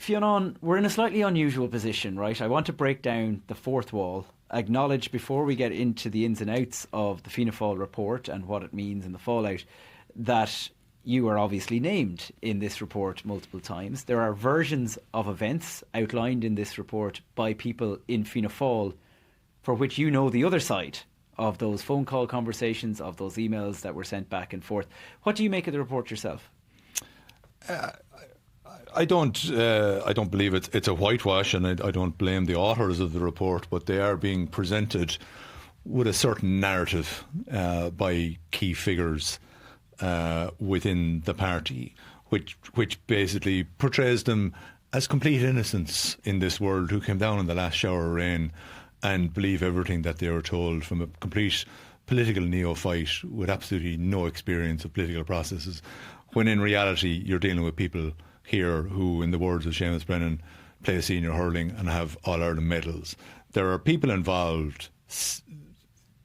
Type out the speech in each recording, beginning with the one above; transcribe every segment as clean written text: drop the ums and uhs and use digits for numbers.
Fionnán, we're in a slightly unusual position, right? I want to break down the fourth wall, acknowledge before we get into the ins and outs of the Fianna Fáil report and what it means and the fallout, that you are obviously named in this report multiple times. There are versions of events outlined in this report by people in Fianna Fáil for which you know the other side of those phone call conversations, of those emails that were sent back and forth. What do you make of the report yourself? I don't believe it's a whitewash, and I don't blame the authors of the report, but they are being presented with a certain narrative by key figures within the party, which basically portrays them as complete innocents in this world, who came down in the last shower of rain and believe everything that they were told from a complete political neophyte with absolutely no experience of political processes, when in reality you're dealing with people here who, in the words of Seamus Brennan, play senior hurling and have All-Ireland medals. There are people involved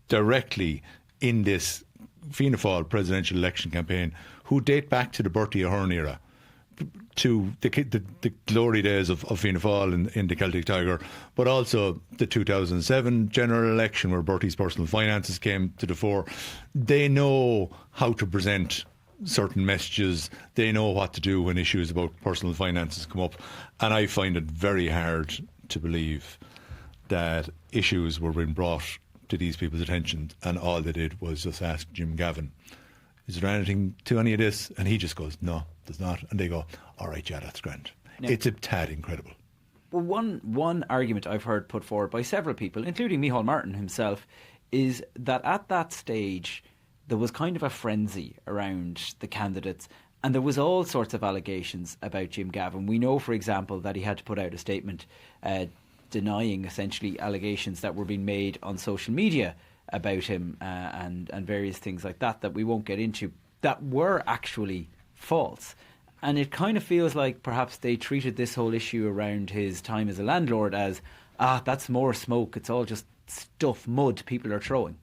directly in this Fianna Fáil presidential election campaign who date back to the Bertie Ahern era, to the glory days of Fianna Fáil in the Celtic Tiger, but also the 2007 general election where Bertie's personal finances came to the fore. They know how to present certain messages. They know what to do when issues about personal finances come up, and I find it very hard to believe that issues were being brought to these people's attention and all they did was just ask Jim Gavin, is there anything to any of this? And he just goes, no, there's not. And they go, all right, yeah, that's grand. No. It's a tad incredible. Well, one argument I've heard put forward by several people, including Micheál Martin himself, is that at that stage there was kind of a frenzy around the candidates, and there was all sorts of allegations about Jim Gavin. We know, for example, that he had to put out a statement denying essentially allegations that were being made on social media about him and various things like that we won't get into, that were actually false. And it kind of feels like perhaps they treated this whole issue around his time as a landlord as, that's more smoke, it's all just stuff, mud people are throwing.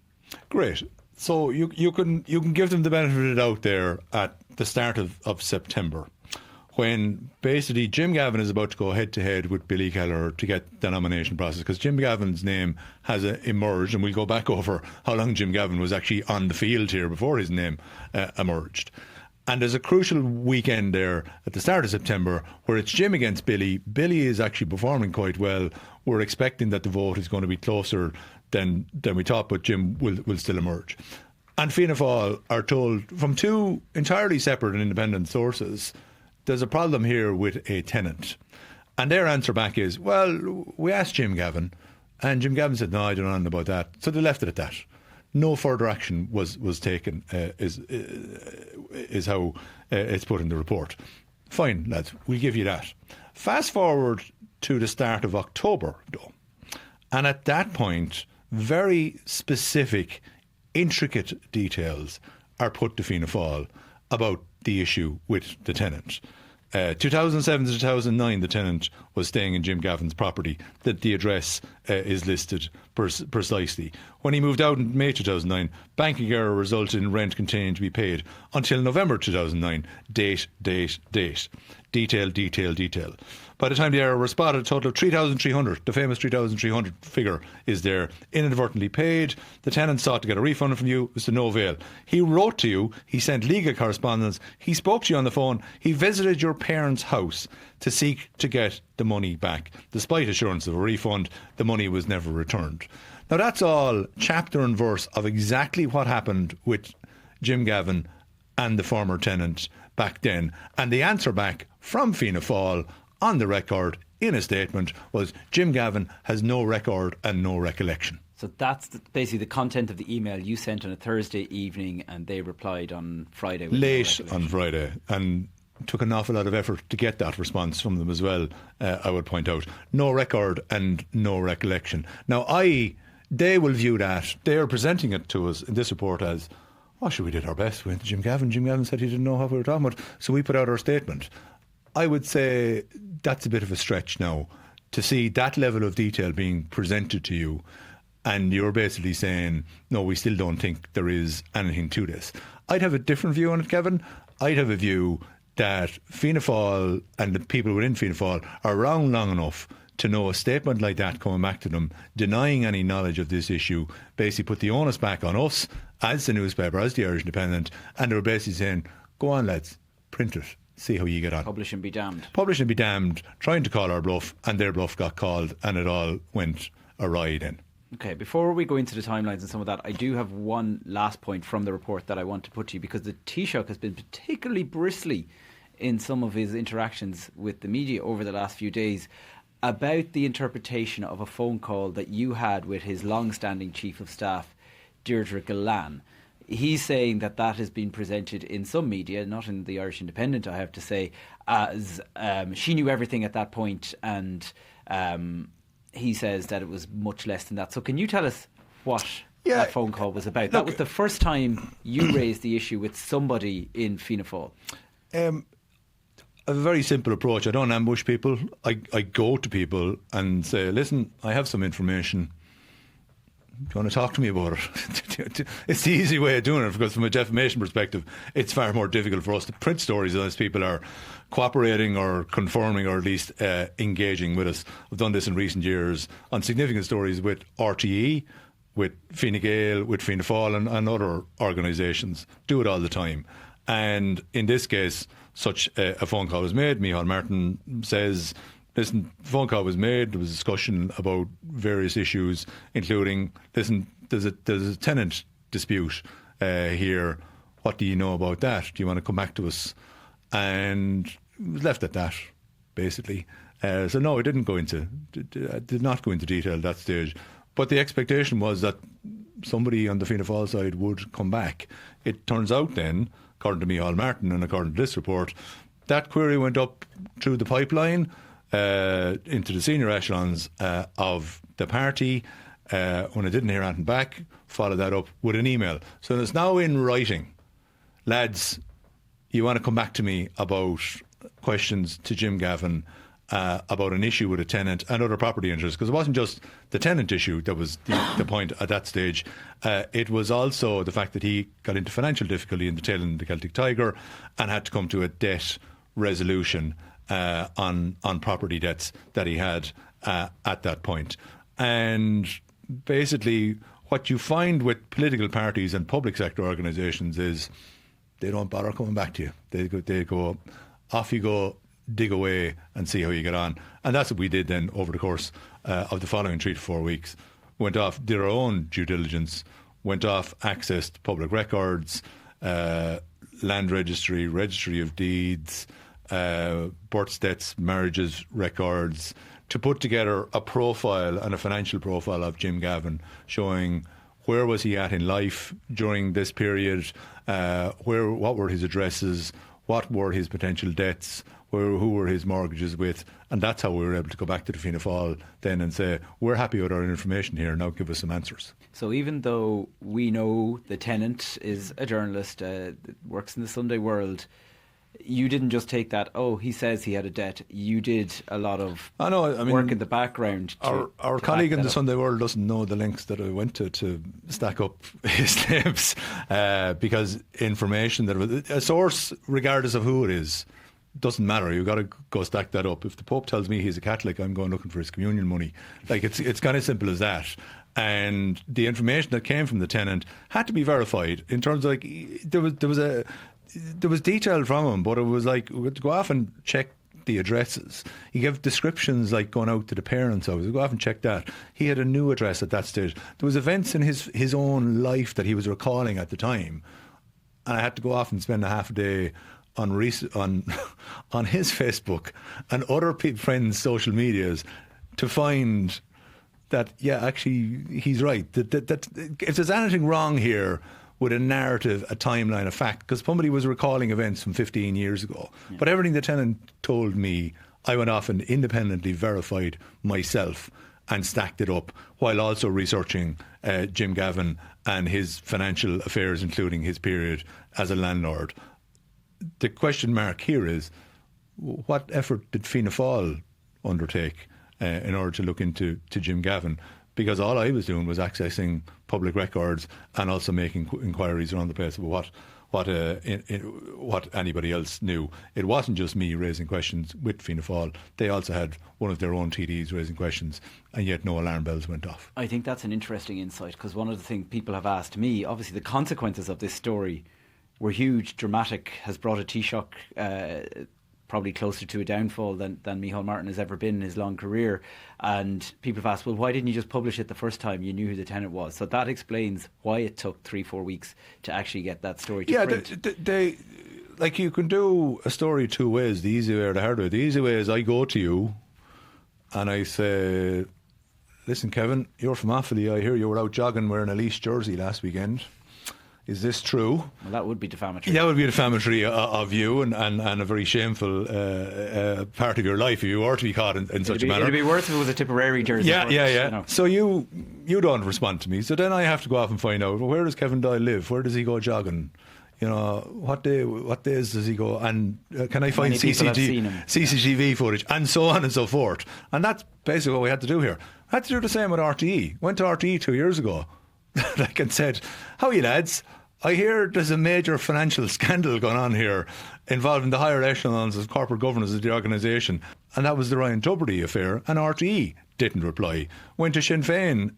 Great. So you can give them the benefit of the doubt there at the start of September, when basically Jim Gavin is about to go head to head with Billy Keller to get the nomination process, because Jim Gavin's name has emerged, and we'll go back over how long Jim Gavin was actually on the field here before his name emerged. And there's a crucial weekend there at the start of September where it's Jim against Billy. Billy is actually performing quite well. We're expecting that the vote is going to be closer than we thought, but Jim will still emerge. And Fianna Fáil are told from two entirely separate and independent sources, there's a problem here with a tenant. And their answer back is, well, we asked Jim Gavin, and Jim Gavin said, no, I don't know about that. So they left it at that. No further action was taken, is how it's put in the report. Fine, lads, we give you that. Fast forward to the start of October, though. And at that point, very specific, intricate details are put to Fianna Fáil about the issue with the tenant. 2007 to 2009, the tenant was staying in Jim Gavin's property. That the address is listed precisely. When he moved out in May 2009, banking error resulted in rent continuing to be paid until November 2009. Date. Detail. By the time the error was spotted, a total of 3,300, the famous 3,300 figure, is there, inadvertently paid. The tenant sought to get a refund from you. It was to no avail. He wrote to you. He sent legal correspondence. He spoke to you on the phone. He visited your parents' house to seek to get the money back. Despite assurance of a refund, the money was never returned. Now, that's all chapter and verse of exactly what happened with Jim Gavin and the former tenant back then. And the answer back from Fianna Fáil on the record in a statement was Jim Gavin has no record and no recollection. So that's basically the content of the email you sent on a Thursday evening, and they replied on Friday. Late on Friday, and took an awful lot of effort to get that response from them as well, I would point out. No record and no recollection. Now, they will view that, they are presenting it to us in this report as, we did our best. We went to Jim Gavin. Jim Gavin said he didn't know what we were talking about, so we put out our statement. I would say that's a bit of a stretch now, to see that level of detail being presented to you, and you're basically saying, no, we still don't think there is anything to this. I'd have a different view on it, Kevin. I'd have a view that Fianna Fáil and the people within Fianna Fáil are around long enough to know a statement like that coming back to them, denying any knowledge of this issue, basically put the onus back on us as the newspaper, as the Irish Independent, and they were basically saying, go on lads, print it, see how you get on. Publish and be damned. Publish and be damned, trying to call our bluff, and their bluff got called, and it all went awry then. Okay, before we go into the timelines and some of that, I do have one last point from the report that I want to put to you, because the Taoiseach has been particularly bristly in some of his interactions with the media over the last few days about the interpretation of a phone call that you had with his long-standing Chief of Staff, Deirdre Gillan. He's saying that has been presented in some media, not in the Irish Independent, I have to say, as she knew everything at that point, and he says that it was much less than that. So can you tell us what that phone call was about? That was the first time you raised the issue with somebody in Fianna Fáil. A very simple approach. I don't ambush people. I go to people and say, listen, I have some information. Do you want to talk to me about it? It's the easy way of doing it, because from a defamation perspective, it's far more difficult for us to print stories unless people are cooperating or conforming, or at least engaging with us. I've done this in recent years on significant stories with RTE, with Fine Gael, with Fianna Fáil and other organisations. Do it all the time. And in this case, such a phone call was made. Micheál Martin says, listen, phone call was made, there was discussion about various issues, including, listen, there's a tenant dispute here. What do you know about that? Do you want to come back to us? And it was left at that, basically. So no, it did not go into detail at that stage. But the expectation was that somebody on the Fianna Fáil side would come back. It turns out then, according to Micheál Martin and according to this report, that query went up through the pipeline into the senior echelons of the party. When I didn't hear anything back, followed that up with an email. So it's now in writing. Lads, you want to come back to me about questions to Jim Gavin about an issue with a tenant and other property interests, because it wasn't just the tenant issue that was the point at that stage. It was also the fact that he got into financial difficulty in the tail end of the Celtic Tiger and had to come to a debt resolution on property debts that he had at that point. And basically what you find with political parties and public sector organisations is they don't bother coming back to you. They go, off you go, dig away and see how you get on. And that's what we did then over the course of the following 3 to 4 weeks. Went off, did our own due diligence, went off, accessed public records, land registry, registry of deeds, births, deaths, marriages, records, to put together a profile and a financial profile of Jim Gavin, showing where was he at in life during this period, what were his addresses, what were his potential debts, who were his mortgages with. And that's how we were able to go back to the Fianna Fáil then and say, we're happy with our information here, now give us some answers. So even though we know the tenant is a journalist, works in the Sunday World, you didn't just take that, oh, he says he had a debt. You did a lot of work in the background. Our colleague in the Sunday World doesn't know the links that I went to stack up his names, because information that a source, regardless of who it is, doesn't matter. You've got to go stack that up. If the Pope tells me he's a Catholic, I'm going looking for his communion money. Like, it's kind of simple as that. And the information that came from the tenant had to be verified in terms of, like, there was detail from him, but it was like, we had to go off and check the addresses. He gave descriptions like going out to the parents' house. Go off and check that. He had a new address at that stage. There was events in his own life that he was recalling at the time, and I had to go off and spend a half a day on his Facebook and other friends' social medias to find that, yeah, actually he's right. That if there's anything wrong here with a narrative, a timeline, a fact, because somebody was recalling events from 15 years ago. Yeah. But everything the tenant told me, I went off and independently verified myself and stacked it up, while also researching Jim Gavin and his financial affairs, including his period as a landlord. The question mark here is, what effort did Fianna Fáil undertake in order to look into Jim Gavin? Because all I was doing was accessing public records and also making inquiries around the place about what what anybody else knew. It wasn't just me raising questions with Fianna Fáil. They also had one of their own TDs raising questions, and yet no alarm bells went off. I think that's an interesting insight, because one of the things people have asked me, obviously the consequences of this story were huge, dramatic, has brought a Taoiseach probably closer to a downfall than Micheál Martin has ever been in his long career. And people have asked, well, why didn't you just publish it the first time you knew who the tenant was? So that explains why it took 3-4 weeks to actually get that story to print. They like, you can do a story two ways, the easy way or the hard way. The easy way is I go to you and I say, listen, Kevin, you're from Offaly. I hear you were out jogging wearing a Leash jersey last weekend. Is this true? Well, that would be defamatory. That would be defamatory of you and a very shameful part of your life if you were to be caught in such a manner. It'd be worse if it was a Tipperary jersey. Yeah. You know. So you don't respond to me. So then I have to go off and find out, well, where does Kevin Doyle live? Where does he jogging? You know, what days does he go? And can I find CCTV footage? And so on and so forth. And that's basically what we had to do here. I had to do the same with RTE. Went to RTE 2 years ago. Like, and said, how are you lads? I hear there's a major financial scandal going on here involving the higher echelons of corporate governance of the organisation. And that was the Ryan Tubridy affair. And RTE didn't reply. Went to Sinn Féin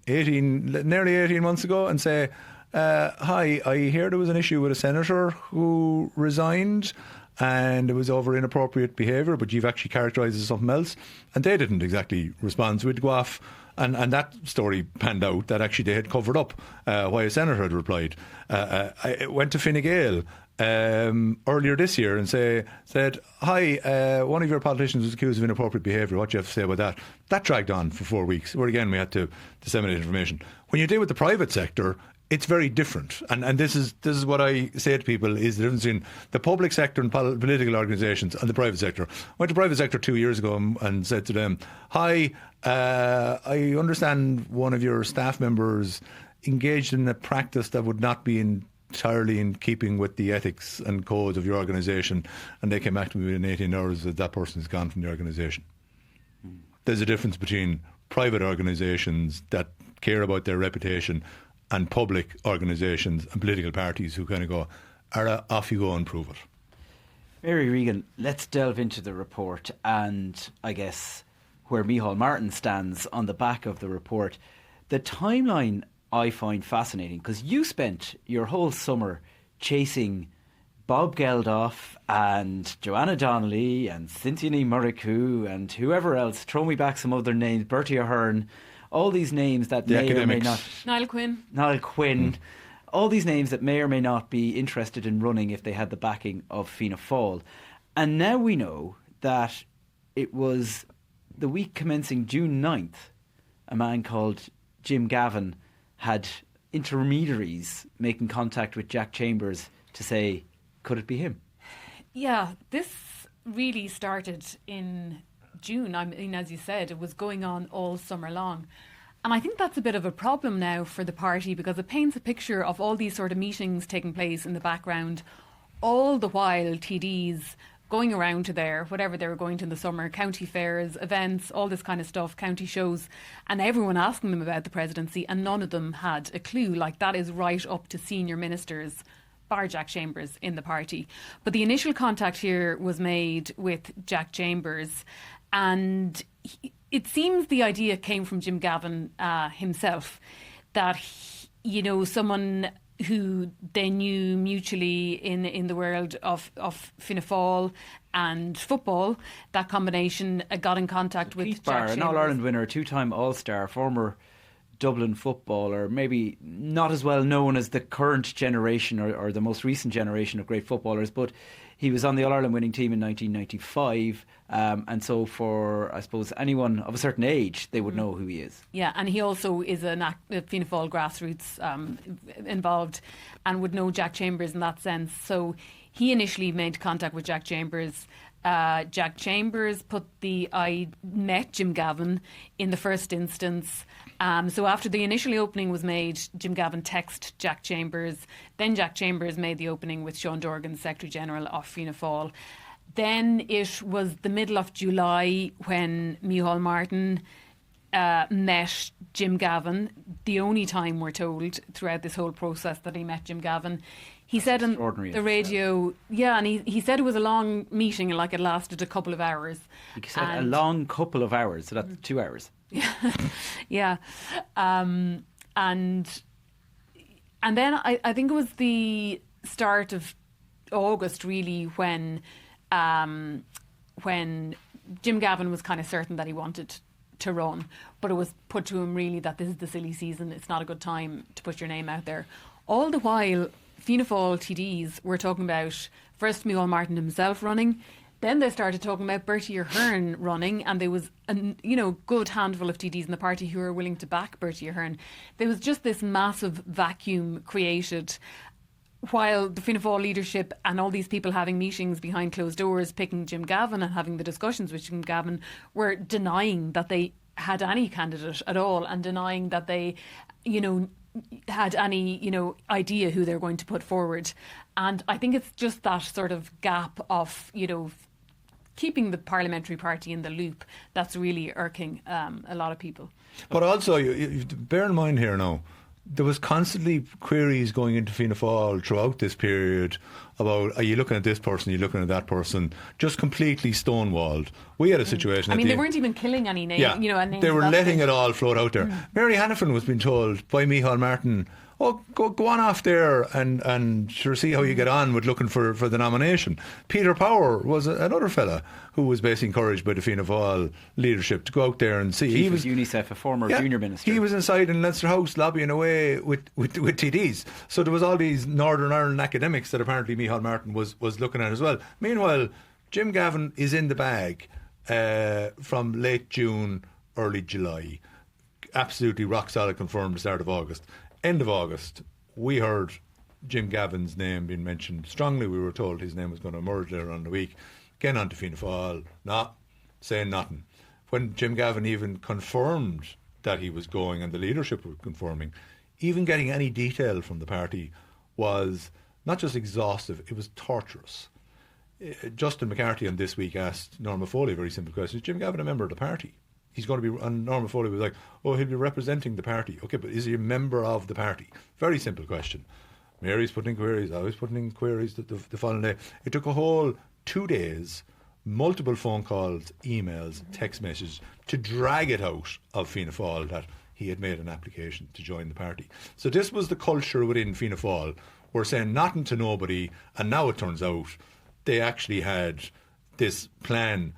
nearly 18 months ago and say, hi, I hear there was an issue with a senator who resigned and it was over inappropriate behaviour, but you've actually characterised it as something else. And they didn't exactly respond. So we'd go off. And that story panned out that actually they had covered up why a senator had replied. I went to Fine Gael earlier this year and said, hi, one of your politicians was accused of inappropriate behaviour. What do you have to say about that? That dragged on for 4 weeks, where again we had to disseminate information. When you deal with the private sector, it's very different, and this is what I say to people, is the difference between the public sector and political organisations and the private sector. I went to private sector 2 years ago and said to them, hi, I understand one of your staff members engaged in a practice that would not be entirely in keeping with the ethics and codes of your organisation, and they came back to me within 18 hours that person is gone from the organisation. There's a difference between private organisations that care about their reputation and public organisations and political parties who kind of go, off you go and prove it. Mary Regan, let's delve into the report and I guess where Micheál Martin stands on the back of the report. The timeline I find fascinating, because you spent your whole summer chasing Bob Geldof and Joanna Donnelly and Cynthia Ní Murricu and whoever else, throw me back some other names, Bertie Ahern, all these names that may or may not... Niall Quinn. All these names that may or may not be interested in running if they had the backing of Fianna Fáil. And now we know that it was the week commencing June 9th, a man called Jim Gavin had intermediaries making contact with Jack Chambers to say, could it be him? Yeah, this really started in June. I mean, as you said, it was going on all summer long. And I think that's a bit of a problem now for the party, because it paints a picture of all these sort of meetings taking place in the background, all the while TDs going around to whatever they were going to in the summer, county fairs, events, all this kind of stuff, county shows, and everyone asking them about the presidency, and none of them had a clue. Like, that is right up to senior ministers, bar Jack Chambers, in the party. But the initial contact here was made with Jack Chambers, and it seems the idea came from Jim Gavin himself, that someone who they knew mutually in the world of Fianna Fáil and football, that combination got in contact with Jack Chambers. An All-Ireland winner, two-time All-Star, former Dublin footballer, maybe not as well known as the current generation or the most recent generation of great footballers, but he was on the All-Ireland winning team in 1995, and so for, I suppose, anyone of a certain age, they would know who he is. Yeah, and he also is a Fianna Fáil grassroots involved and would know Jack Chambers in that sense. So he initially made contact with Jack Chambers. Jack Chambers I met Jim Gavin in the first instance. So after the initial opening was made, Jim Gavin texted Jack Chambers. Then Jack Chambers made the opening with Sean Dorgan, Secretary General of Fianna Fáil. Then it was the middle of July when Micheál Martin met Jim Gavin. The only time, we're told, throughout this whole process that he met Jim Gavin. He said on extraordinary. the radio, yeah, and he said it was a long meeting, like it lasted a couple of hours. He said a long couple of hours, so that's 2 hours. Yeah. And then I think it was the start of August, really, when Jim Gavin was kind of certain that he wanted to run, but it was put to him really that this is the silly season, it's not a good time to put your name out there. All the while, Fianna Fáil TDs were talking about first Micheál Martin himself running, then they started talking about Bertie Ahern running, and there was a good handful of TDs in the party who were willing to back Bertie Ahern. There was just this massive vacuum created, while the Fianna Fáil leadership and all these people having meetings behind closed doors, picking Jim Gavin and having the discussions with Jim Gavin, were denying that they had any candidate at all, and denying that they, had any, idea who they're going to put forward. And I think it's just that sort of gap of, keeping the parliamentary party in the loop that's really irking a lot of people. But also, you bear in mind here now, there was constantly queries going into Fianna Fáil throughout this period about, are you looking at this person, are you looking at that person, just completely stonewalled. We had a situation... they weren't even killing any names. Yeah, they were letting it all float out there. Mary Hannafin was being told by Micheál Martin, go on off there and sure, see how you get on with looking for the nomination. Peter Power was another fella who was basically encouraged by the Fianna Fáil leadership to go out there and see. He was UNICEF, a former junior minister. He was inside in Leinster House lobbying away with TDs. So there was all these Northern Ireland academics that apparently Micheál Martin was looking at as well. Meanwhile, Jim Gavin is in the bag from late June, early July. Absolutely rock solid, confirmed the start of August. End of August, we heard Jim Gavin's name being mentioned strongly. We were told his name was going to emerge later on the week. Getting on to Fianna Fáil, not saying nothing. When Jim Gavin even confirmed that he was going and the leadership were confirming, even getting any detail from the party was not just exhaustive, it was torturous. Justin McCarthy on This Week asked Norma Foley a very simple question. Is Jim Gavin a member of the party? He's going to be, and Norma Foley was like, he'll be representing the party. Okay, but is he a member of the party? Very simple question. Mary's putting in queries, I was putting in queries the following day. It took a whole 2 days, multiple phone calls, emails, text messages to drag it out of Fianna Fáil that he had made an application to join the party. So this was the culture within Fianna Fáil. We're saying nothing to nobody, and now it turns out they actually had this plan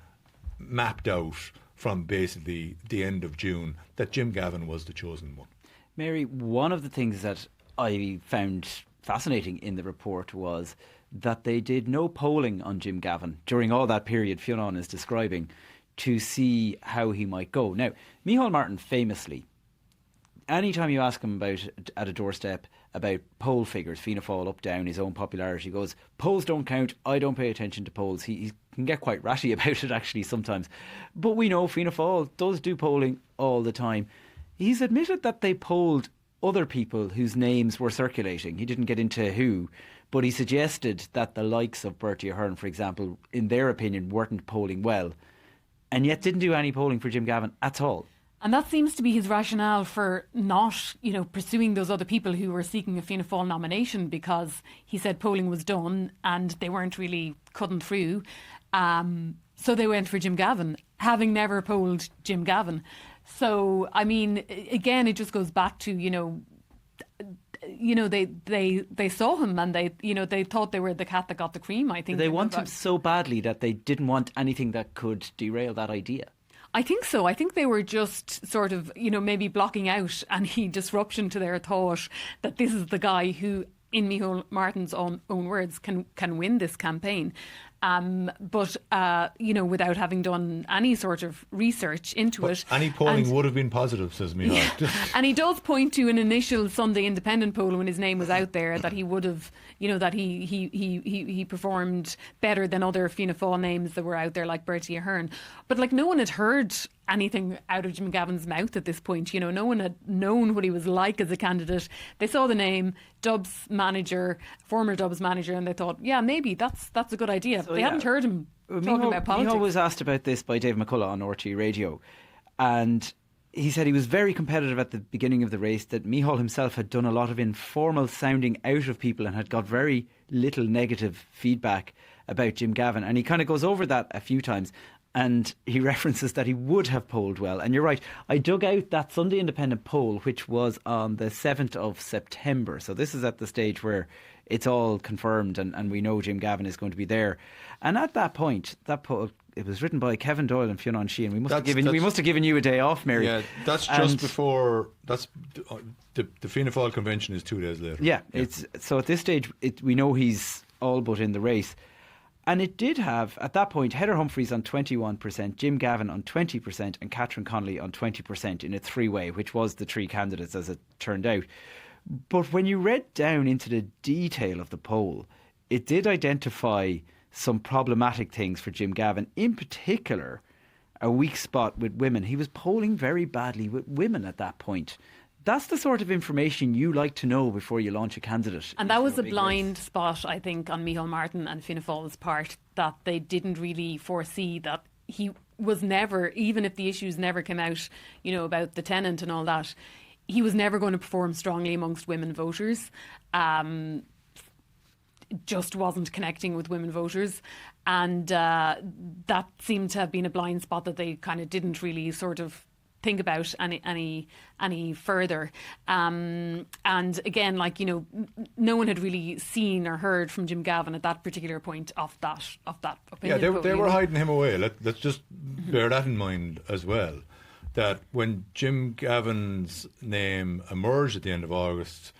mapped out from basically the end of June that Jim Gavin was the chosen one. Mary, one of the things that I found fascinating in the report was that they did no polling on Jim Gavin during all that period Fionnán is describing to see how he might go. Now, Micheál Martin famously, anytime you ask him about at a doorstep about poll figures, Fianna Fáil up, down, his own popularity, goes, polls don't count, I don't pay attention to polls. He can get quite ratty about it actually sometimes. But we know Fianna Fáil does do polling all the time. He's admitted that they polled other people whose names were circulating. He didn't get into who, but he suggested that the likes of Bertie Ahern, for example, in their opinion, weren't polling well, and yet didn't do any polling for Jim Gavin at all. And that seems to be his rationale for not, pursuing those other people who were seeking a Fianna Fáil nomination, because he said polling was done and they weren't really cutting through. So they went for Jim Gavin, having never polled Jim Gavin. So, I mean, again, it just goes back to, they saw him and they thought they were the cat that got the cream, I think. They want him so badly that they didn't want anything that could derail that idea. I think so. I think they were just sort of, maybe blocking out any disruption to their thought that this is the guy who, in Micheál Martin's own words, can win this campaign. But without having done any sort of research into it. Any polling would have been positive, says Micheál. Yeah. And he does point to an initial Sunday Independent poll when his name was out there that he would have, that he performed better than other Fianna Fáil names that were out there like Bertie Ahern. But no one had heard anything out of Jim Gavin's mouth at this point. No one had known what he was like as a candidate. They saw the name, Dubs manager, former Dubs manager, and they thought, yeah, maybe that's a good idea. So, they hadn't heard him talking about politics. Micheál was asked about this by Dave McCullough on RT Radio, and he said he was very competitive at the beginning of the race, that Micheál himself had done a lot of informal sounding out of people and had got very little negative feedback about Jim Gavin. And he kind of goes over that a few times, and he references that he would have polled well. And you're right, I dug out that Sunday Independent poll, which was on the 7th of September. So this is at the stage where it's all confirmed and we know Jim Gavin is going to be there. And at that point, that poll, it was written by Kevin Doyle and Fionnán Sheehan. We must have given you a day off, Mary. Yeah, that's just before. That's the Fianna Fáil convention is 2 days later. Yeah. It's so at this stage we know he's all but in the race. And it did have, at that point, Heather Humphreys on 21%, Jim Gavin on 20%, and Catherine Connolly on 20% in a three-way, which was the three candidates as it turned out. But when you read down into the detail of the poll, it did identify some problematic things for Jim Gavin, in particular a weak spot with women. He was polling very badly with women at that point. That's the sort of information you like to know before you launch a candidate. And that was a blind spot, I think, on Micheál Martin and Fianna Fáil's part, that they didn't really foresee that he was never, even if the issues never came out, about the tenant and all that, he was never going to perform strongly amongst women voters. Just wasn't connecting with women voters, and that seemed to have been a blind spot that they kind of didn't really sort of think about any further. And again, no one had really seen or heard from Jim Gavin at that particular point of that opinion. Yeah, they were hiding him away. Let's just bear that in mind as well. That when Jim Gavin's name emerged at the end of August,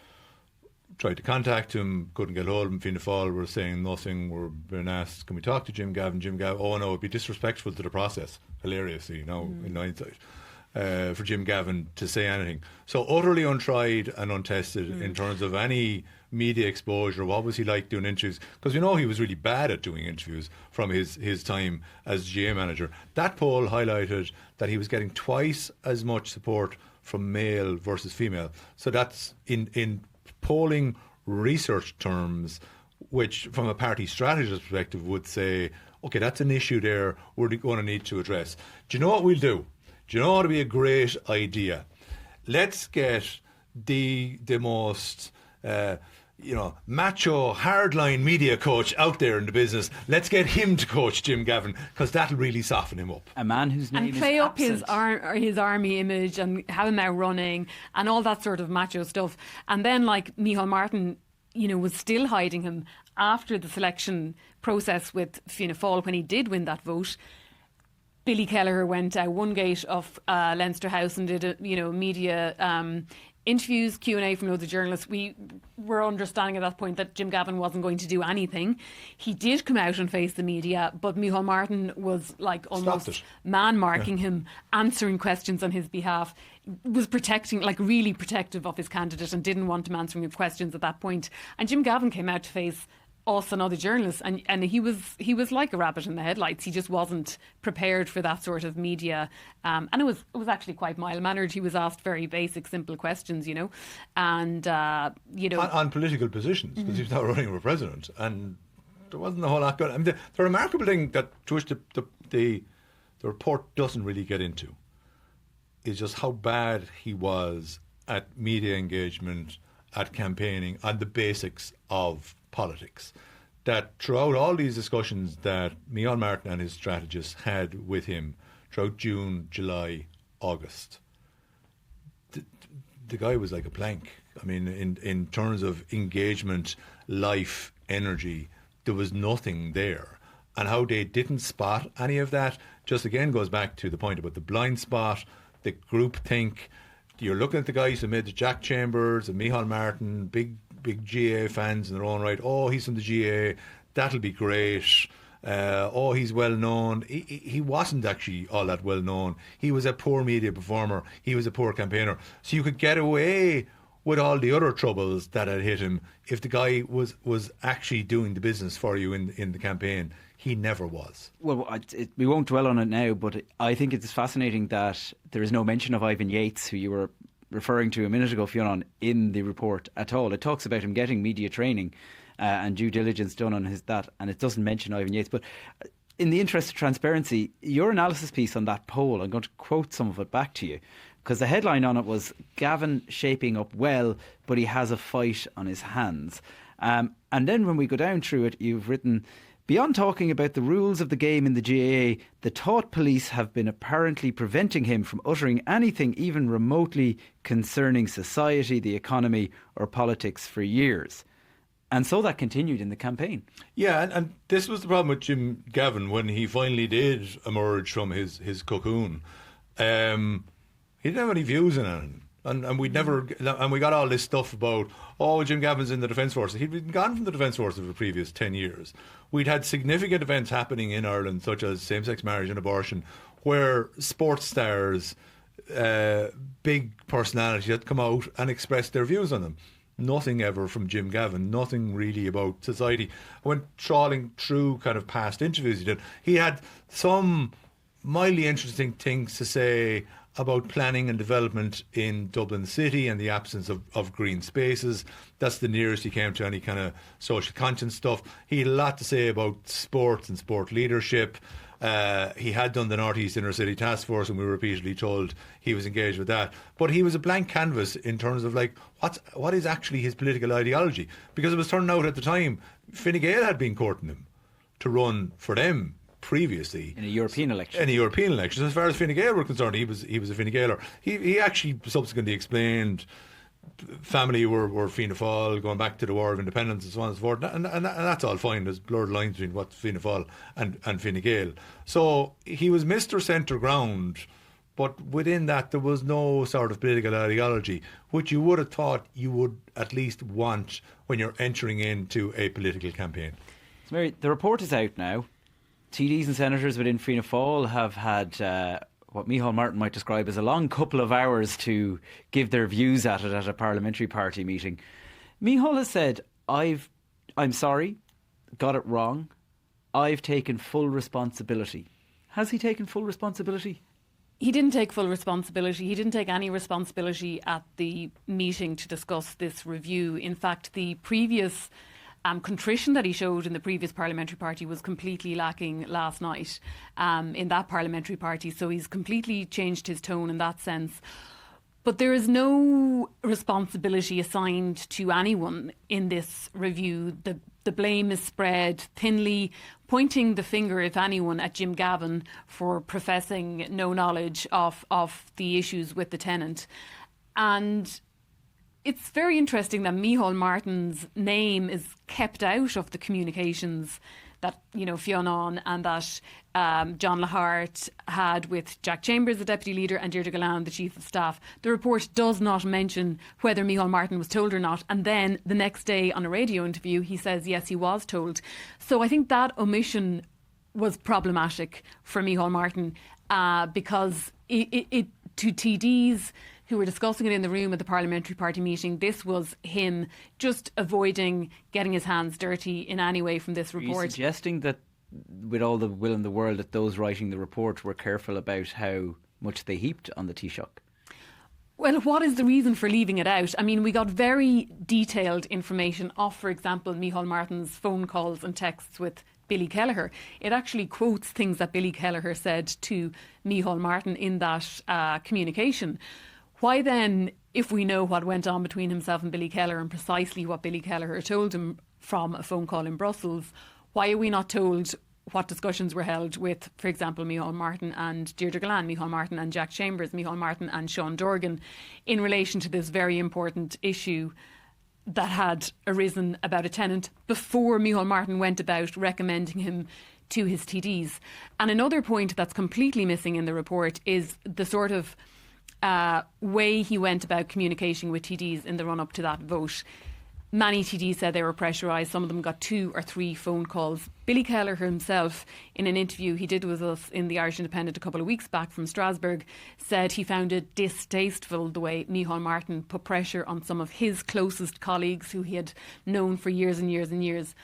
tried to contact him, couldn't get hold of him. Fianna Fáil were saying nothing. We're being asked, can we talk to Jim Gavin? Jim Gavin, oh no, it'd be disrespectful to the process. Hilariously, in hindsight, for Jim Gavin to say anything. So utterly untried and untested in terms of any media exposure. What was he like doing interviews? Because we know he was really bad at doing interviews from his time as GA manager. That poll highlighted that he was getting twice as much support from male versus female. So that's in polling research terms, which from a party strategist perspective would say, okay, that's an issue there we're going to need to address. Do you know what we'll do? Do you know what would be a great idea? Let's get the most macho hardline media coach out there in the business. Let's get him to coach Jim Gavin, because that'll really soften him up. A man whose name and play up absent. his army image and have him out running and all that sort of macho stuff. And then Micheál Martin, was still hiding him after the selection process with Fianna Fáil when he did win that vote. Billy Kelleher went out one gate of Leinster House and did media interviews, Q&A from loads of journalists. We were understanding at that point that Jim Gavin wasn't going to do anything. He did come out and face the media, but Micheál Martin was almost man-marking him, answering questions on his behalf, was protecting, really protective of his candidate and didn't want him answering his questions at that point. And Jim Gavin came out to face us and other journalists, and he was like a rabbit in the headlights. He just wasn't prepared for that sort of media, and it was actually quite mild mannered. He was asked very basic, simple questions, and on political positions, because he was not running for president, and there wasn't a whole lot going. I mean, the remarkable thing that to which the report doesn't really get into is just how bad he was at media engagement, at campaigning, on the basics of politics. That throughout all these discussions that Micheál Martin and his strategists had with him throughout June, July, August, the guy was like a plank. I mean, in terms of engagement, life, energy, there was nothing there. And how they didn't spot any of that just again goes back to the point about the blind spot, the groupthink. You're looking at the guys who made the Jack Chambers and Micheál Martin, big GA fans in their own right. Oh, he's from the GA. That'll be great. Oh, he's well known. He wasn't actually all that well known. He was a poor media performer. He was a poor campaigner. So you could get away with all the other troubles that had hit him if the guy was actually doing the business for you in the campaign. He never was. Well, we won't dwell on it now, but I think it's fascinating that there is no mention of Ivan Yates, who you were referring to a minute ago, Fionnán, in the report at all. It talks about him getting media training and due diligence done on that, and it doesn't mention Ivan Yates. But in the interest of transparency, your analysis piece on that poll, I'm going to quote some of it back to you, because the headline on it was Gavin shaping up well, but he has a fight on his hands. And then when we go down through it, you've written, beyond talking about the rules of the game in the GAA, the Taut police have been apparently preventing him from uttering anything even remotely concerning society, the economy or politics for years. And so that continued in the campaign. Yeah, and this was the problem with Jim Gavin when he finally did emerge from his cocoon. He didn't have any views on it. And we got all this stuff about, Jim Gavin's in the Defence Force. He'd been gone from the Defence Force for the previous 10 years. We'd had significant events happening in Ireland, such as same-sex marriage and abortion, where sports stars, big personalities had come out and expressed their views on them. Nothing ever from Jim Gavin, nothing really about society. I went trawling through kind of past interviews he did. He had some mildly interesting things to say about planning and development in Dublin City and the absence of green spaces. That's the nearest he came to any kind of social conscience stuff. He had a lot to say about sports and sport leadership. He had done the North East Inner City Task Force, and we were repeatedly told he was engaged with that. But he was a blank canvas in terms of what is actually his political ideology, because it was turning out at the time Fine Gael had been courting him to run for them previously in a European election. As far as Fine Gael were concerned, he was a Fine Gaeler. He actually subsequently explained family were Fianna Fáil, going back to the War of Independence and so on and so forth, and that's all fine. There's blurred lines between what's Fianna Fáil and Fine Gael. So he was Mr. Centre Ground, but within that there was no sort of political ideology, which you would have thought you would at least want when you're entering into a political campaign. So Mary, the report is out now. TDs and senators within Fianna Fáil have had what Micheál Martin might describe as a long couple of hours to give their views at it at a parliamentary party meeting. Micheál has said, I'm sorry, got it wrong. I've taken full responsibility. Has he taken full responsibility? He didn't take full responsibility. He didn't take any responsibility at the meeting to discuss this review. In fact, the previous contrition that he showed in the previous parliamentary party was completely lacking last night in that parliamentary party. So he's completely changed his tone in that sense. But there is no responsibility assigned to anyone in this review. The blame is spread thinly, pointing the finger, if anyone, at Jim Gavin for professing no knowledge of the issues with the tenant. And it's very interesting that Micheál Martin's name is kept out of the communications that, Fionnán and that John Lahart had with Jack Chambers, the Deputy Leader, and Deirdre Galán, the Chief of Staff. The report does not mention whether Micheál Martin was told or not. And then the next day on a radio interview, he says, yes, he was told. So I think that omission was problematic for Micheál Martin because it to TDs who were discussing it in the room at the parliamentary party meeting, this was him just avoiding getting his hands dirty in any way from this report. Are you suggesting that with all the will in the world that those writing the report were careful about how much they heaped on the Taoiseach? Well, what is the reason for leaving it out? I mean, we got very detailed information of, for example, Micheál Martin's phone calls and texts with Billy Kelleher. It actually quotes things that Billy Kelleher said to Micheál Martin in that communication. Why then, if we know what went on between himself and Billy Kelleher and precisely what Billy Kelleher told him from a phone call in Brussels, why are we not told what discussions were held with, for example, Micheál Martin and Deirdre Galán, Micheál Martin and Jack Chambers, Micheál Martin and Sean Dorgan in relation to this very important issue that had arisen about a tenant before Micheál Martin went about recommending him to his TDs. And another point that's completely missing in the report is the sort of way he went about communicating with TDs in the run-up to that vote. Many TDs said they were pressurised. Some of them got 2 or 3 phone calls. Billy Kelleher himself, in an interview he did with us in the Irish Independent a couple of weeks back from Strasbourg, said he found it distasteful the way Micheál Martin put pressure on some of his closest colleagues who he had known for years and years and years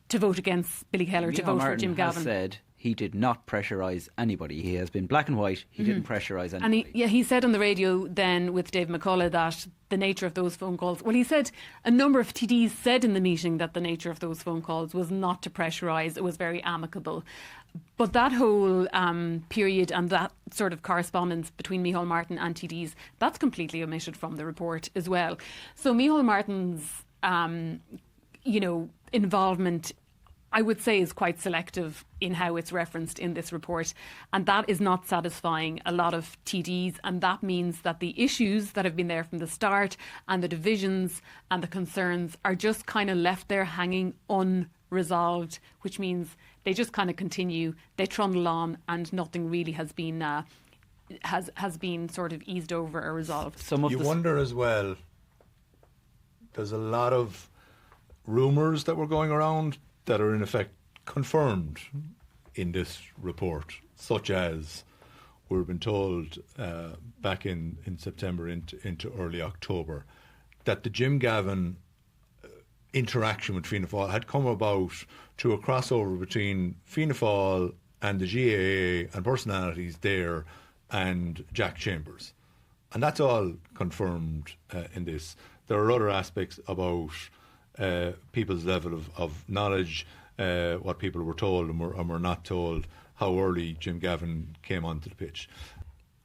to vote against Billy Kelleher, to vote for Jim Gavin. Said he did not pressurise anybody. He has been black and white. He didn't pressurise anybody. And he said on the radio then with Dave McCullough that the nature of those phone calls, well, he said a number of TDs said in the meeting that the nature of those phone calls was not to pressurise, it was very amicable. But that whole period and that sort of correspondence between Micheál Martin and TDs, that's completely omitted from the report as well. So Micheál Martin's, involvement, I would say, is quite selective in how it's referenced in this report, and that is not satisfying a lot of TDs, and that means that the issues that have been there from the start and the divisions and the concerns are just kind of left there hanging unresolved, which means they just kind of continue, they trundle on, and nothing really has been has been sort of eased over or resolved. You wonder as well, there's a lot of rumours that were going around that are in effect confirmed in this report, such as we've been told back in September into early October that the Jim Gavin interaction with Fianna Fáil had come about through a crossover between Fianna Fáil and the GAA and personalities there and Jack Chambers. And that's all confirmed in this. There are other aspects about people's level of knowledge, what people were told and were not told, how early Jim Gavin came onto the pitch.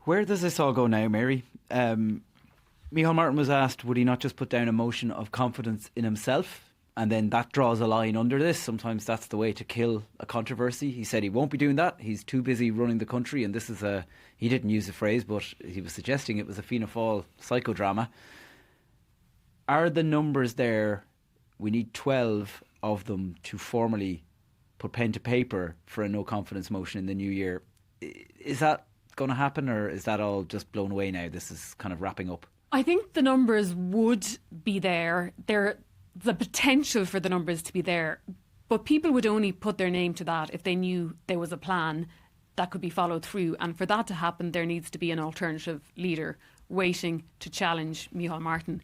Where does this all go now, Mary? Micheál Martin was asked, would he not just put down a motion of confidence in himself? And then that draws a line under this. Sometimes that's the way to kill a controversy. He said he won't be doing that. He's too busy running the country. And this is he didn't use the phrase, but he was suggesting it was a Fianna Fáil psychodrama. Are the numbers there? We need 12 of them to formally put pen to paper for a no confidence motion in the new year. Is that going to happen, or is that all just blown away now? This is kind of wrapping up. I think the numbers would be there. There's the potential for the numbers to be there, but people would only put their name to that if they knew there was a plan that could be followed through. And for that to happen, there needs to be an alternative leader waiting to challenge Micheál Martin.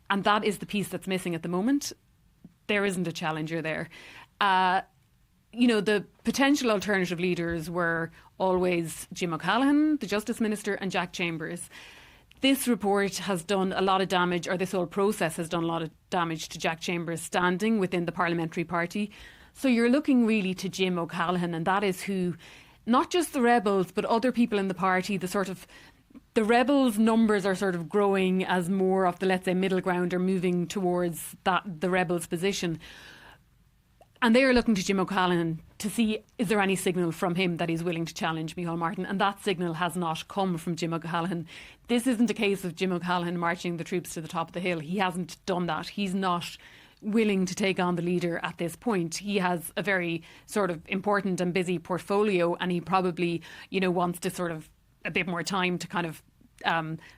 And that is the piece that's missing at the moment. There isn't a challenger there. The potential alternative leaders were always Jim O'Callaghan, the Justice Minister, and Jack Chambers. This report has done a lot of damage, or this whole process has done a lot of damage to Jack Chambers' standing within the parliamentary party. So you're looking really to Jim O'Callaghan, and that is who, not just the rebels, but other people in the party, the rebels' numbers are sort of growing as more of the, let's say, middle ground are moving towards the rebels' position. And they are looking to Jim O'Callaghan to see, is there any signal from him that he's willing to challenge Micheál Martin? And that signal has not come from Jim O'Callaghan. This isn't a case of Jim O'Callaghan marching the troops to the top of the hill. He hasn't done that. He's not willing to take on the leader at this point. He has a very sort of important and busy portfolio, and he probably, wants to sort of a bit more time to kind of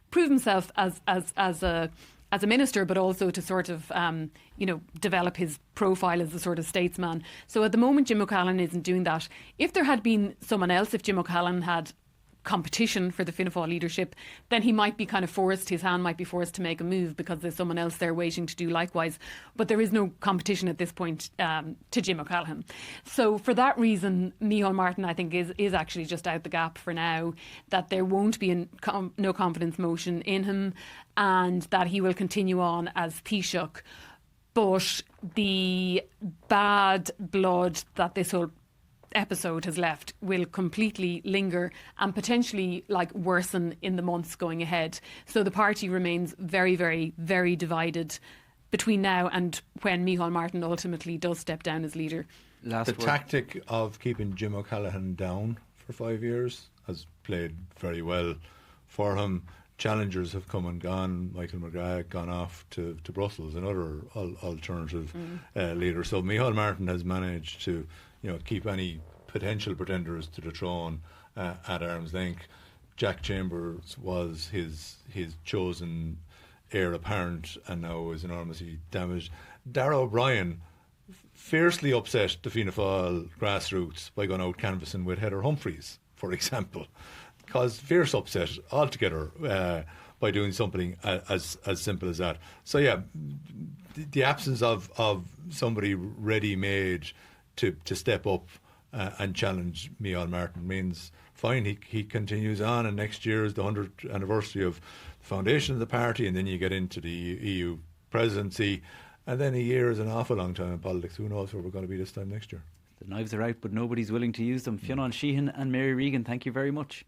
prove himself as a minister, but also to sort of, develop his profile as a sort of statesman. So at the moment, Jim O'Callaghan isn't doing that. If there had been someone else, if Jim O'Callaghan had competition for the Fianna Fáil leadership, then he might be kind of forced, his hand might be forced to make a move because there's someone else there waiting to do likewise. But there is no competition at this point to Jim O'Callaghan. So for that reason, Micheál Martin, I think, is actually just out the gap for now, that there won't be a no confidence motion in him and that he will continue on as Taoiseach. But the bad blood that this whole episode has left will completely linger and potentially worsen in the months going ahead. So the party remains very, very, very divided between now and when Micheál Martin ultimately does step down as leader. Tactic of keeping Jim O'Callaghan down for 5 years has played very well for him. Challengers have come and gone. Michael McGrath gone off to Brussels, another alternative leader. So Micheál Martin has managed to keep any potential pretenders to the throne at arm's length. Jack Chambers was his chosen heir apparent and now is enormously damaged. Darragh O'Brien fiercely upset the Fianna Fáil grassroots by going out canvassing with Heather Humphreys, for example. Caused fierce upset altogether by doing something as simple as that. So the absence of somebody ready-made to step up and challenge Micheál Martin means fine, he continues on, and next year is the 100th anniversary of the foundation of the party, and then you get into the EU presidency, and then a year is an awful long time in politics. Who knows where we're going to be this time next year? The knives are out, but nobody's willing to use them. Fionnán Sheehan and Mary Regan, thank you very much.